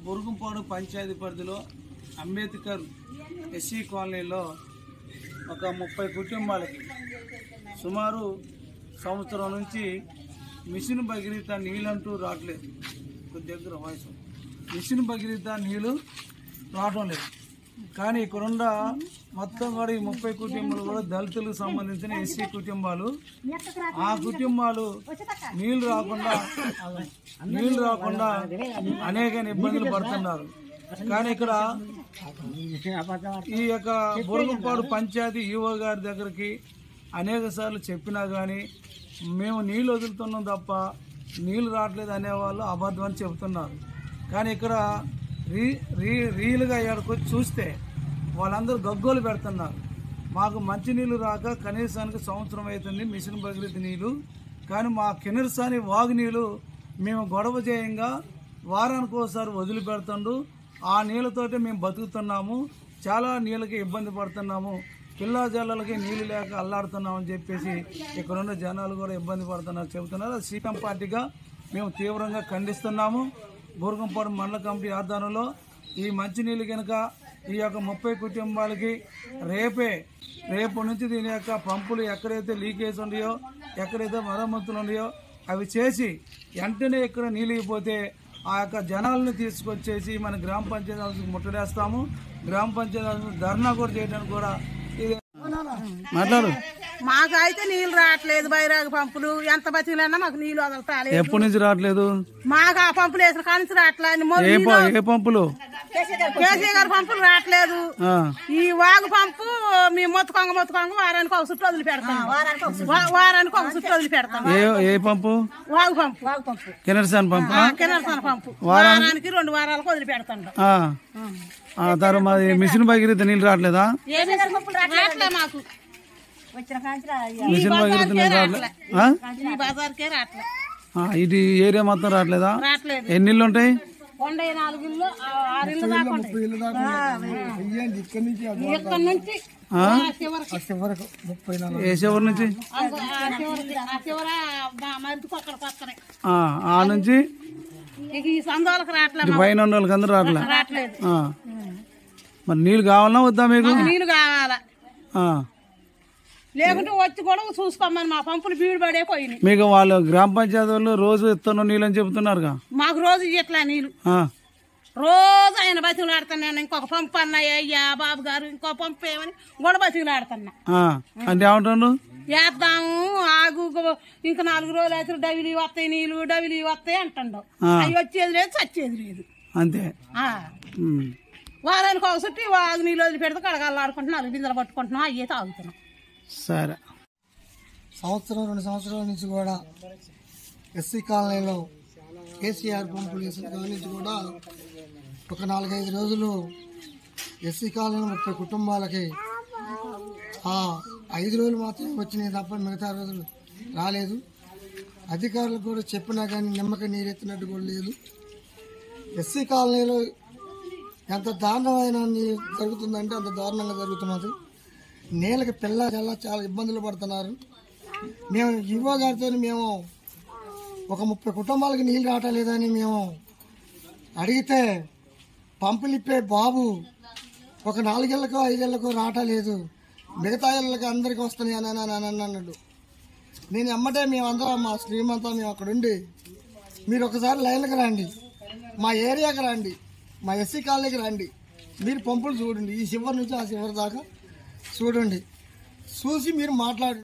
బురుగుంపాడు పంచాయతీ పరిధిలో అంబేద్కర్ ఎస్సీ కాలనీలో ఒక 30 కుటుంబాలకి సుమారు సంవత్సరం నుంచి మిషన్ భగీరథ నీళ్ళంటూ రావట్లేదు. దగ్గర వాయిస్ మిషన్ భగీరథ నీళ్ళు రావడం లేదు. కానీ ఇక్కడున్న మొత్తం కూడా ఈ 30 కుటుంబాలు కూడా దళితులకు సంబంధించిన ఎస్సీ కుటుంబాలు. ఆ కుటుంబాలు నీళ్లు రాకుండా అనేక ఇబ్బందులు పడుతున్నారు. కానీ ఇక్కడ ఈ యొక్క బురుగుంపాడు పంచాయతీ ఈవో గారి దగ్గరికి అనేక సార్లు చెప్పినా కానీ మేము నీళ్ళు వదులుతున్నాం తప్ప నీళ్ళు రావట్లేదు అనేవాళ్ళు అబద్ధం అని చెబుతున్నారు. కానీ ఇక్కడ రీలుగా ఎక్కడికొచ్చి చూస్తే వాళ్ళందరూ గగ్గోలు పెడుతున్నారు. మాకు మంచినీళ్ళు రాక కనీసానికి సంవత్సరం అవుతుంది మిషన్ భగీరథ నీళ్ళు. కానీ మా కిన్నెరసాని వాగు నీళ్ళు మేము గొడవ చేయంగా వారానికి ఒకసారి వదిలిపెడుతుండు. ఆ నీళ్ళతోటి మేము బతుకుతున్నాము. చాలా నీళ్ళకి ఇబ్బంది పడుతున్నాము. పిల్లా జల్లలకి నీళ్లు లేక అల్లాడుతున్నామని చెప్పేసి ఇక్కడున్న జనాలు కూడా ఇబ్బంది పడుతున్నారు చెబుతున్నారు. సిపిఎం పార్టీగా మేము తీవ్రంగా ఖండిస్తున్నాము. బురుగుంపాడు మండల కమిటీ ఆధ్వర్యంలో ఈ మంచినీళ్ళు కనుక ఈ యొక్క 30 కుటుంబాలకి రేపు నుంచి దీని యొక్క పంపులు ఎక్కడైతే లీకేజ్ ఉన్నాయో, ఎక్కడైతే మరమ్మతులు ఉన్నాయో అవి చేసి వెంటనే ఇక్కడ నీళ్ళు ఇవ్వకపోతే ఆ యొక్క జనాలను తీసుకొచ్చేసి మన గ్రామ పంచాయతీ ఆఫీస్కి ముట్టడేస్తాము. గ్రామ పంచాయతీ ఆఫీస్ ధర్నా కూడా చేయడానికి కూడా మాట్లాడు. మాకైతే నీళ్లు రావట్లేదు. బైరాగ పంపులు ఎంత బతికినా మాకు నీళ్లు వదలతాలేదు. ఎప్పటి నుంచి రావట్లేదు? మాకు ఆ పంపులు వేసిన కానించి రావట్లేదు. ఏ పంపులు? కేసీఆర్ గారి పంపులు రావట్లేదు. ఈ వాగు పంపు మేము మొత్తుకొంగ వారానికి ఒక చుట్టూ వదిలి పెడతాం. వారానికి ఒక చుట్టూ వదిలి పెడతాం. ఏ పంపు? వాగు పంపు. కిన్నెరసాని పంపు. కిన్నెరసాని పంపు వారానికి 2 వారాలకు వదిలి పెడతాం. తర్వాత మాది మిషన్ భగీరథ నీళ్ళు రావట్లేదా? మాకు మిషన్ భగీరథ నీళ్ళు రావట్లేదు. ఇది ఏరియా మొత్తం రావట్లేదా? ఎన్ని ఇళ్ళు ఉంటాయి? 4 ఇళ్ళు, 6 ఇళ్ళు దాకా ఏ చివరి నుంచి? ఆ నుంచి పైన ఉన్న వాళ్ళకి అందరూ రావట్లేదు. మరి నీళ్ళు కావాలన్నా వద్దా మీకు? నీళ్ళు కావాలా, లేకుంటే వచ్చి కూడా చూసుకోమని మా పంపులు బీడు పడే పోయినాయి. మీకు వాళ్ళు గ్రామ పంచాయతీ వాళ్ళు రోజు ఇస్తాను నీళ్ళు అని చెబుతున్నారుగా. మాకు రోజు ఇట్లా నీళ్ళు రోజు ఆయన బతికులు ఆడుతున్నా. ఇంకొక పంపు అన్నాయి అయ్యా బాబు గారు, ఇంకో పంపు ఏమని కూడా బతికులు ఆడుతున్నా. అంటే ఏమంటాడు? వేద్దాము ఆగు, ఇంకా 4 రోజులు అయితే డవిలి వస్తాయి నీళ్ళు, డవిలి వస్తాయి అంటుండవు. అవి వచ్చేది లేదు, చచ్చేది లేదు. అంతే. వారానికి ఒక చుట్టి వాగు నీళ్ళు వదిలి పెడితే కడగాళ్ళు ఆడుకుంటున్నాం, 4 బిందెలు పట్టుకుంటున్నాం, అయ్యే తాగుతున్నాం. సరే. 2 సంవత్సరాల నుంచి కూడా ఎస్సీ కాలనీలో కేసీఆర్ పంపులు వేసిన కాలనీ నుంచి కూడా ఒక 4-5 రోజులు ఎస్సీ కాలనీ 30 కుటుంబాలకి 5 రోజులు మాత్రమే వచ్చినాయి తప్ప మిగతా రోజులు రాలేదు. అధికారులకు కూడా చెప్పినా కానీ నిమ్మక నీరెత్తినట్టు కూడా లేదు. ఎస్సీ కాలనీలో ఎంత దారుణమైన జరుగుతుందంటే అంత దారుణంగా జరుగుతున్నది. నీళ్ళకి పిల్ల చాలా ఇబ్బందులు పడుతున్నారు. మేము ఈవో గారితో మేము ఒక 30 కుటుంబాలకి నీళ్ళు రావటం లేదని మేము అడిగితే పంపులు ఇప్పే బాబు ఒక 4 ఏళ్ళకో 5 ఏళ్ళకో రావటం లేదు, మిగతా ఇళ్ళకి అందరికి వస్తున్నాయి అని అన్నాడు. నేను ఎమ్మటే మేమందరం మా శ్రీమంతా మేము అక్కడ ఉండి మీరు ఒకసారి లైన్కి రండి, మా ఏరియాకి రండి, మా ఎస్సీ కాలనీకి రండి, మీరు పంపులు చూడండి, ఈ చివరి నుంచి ఆ చివరి దాకా చూడండి, చూసి మీరు మాట్లాడండి.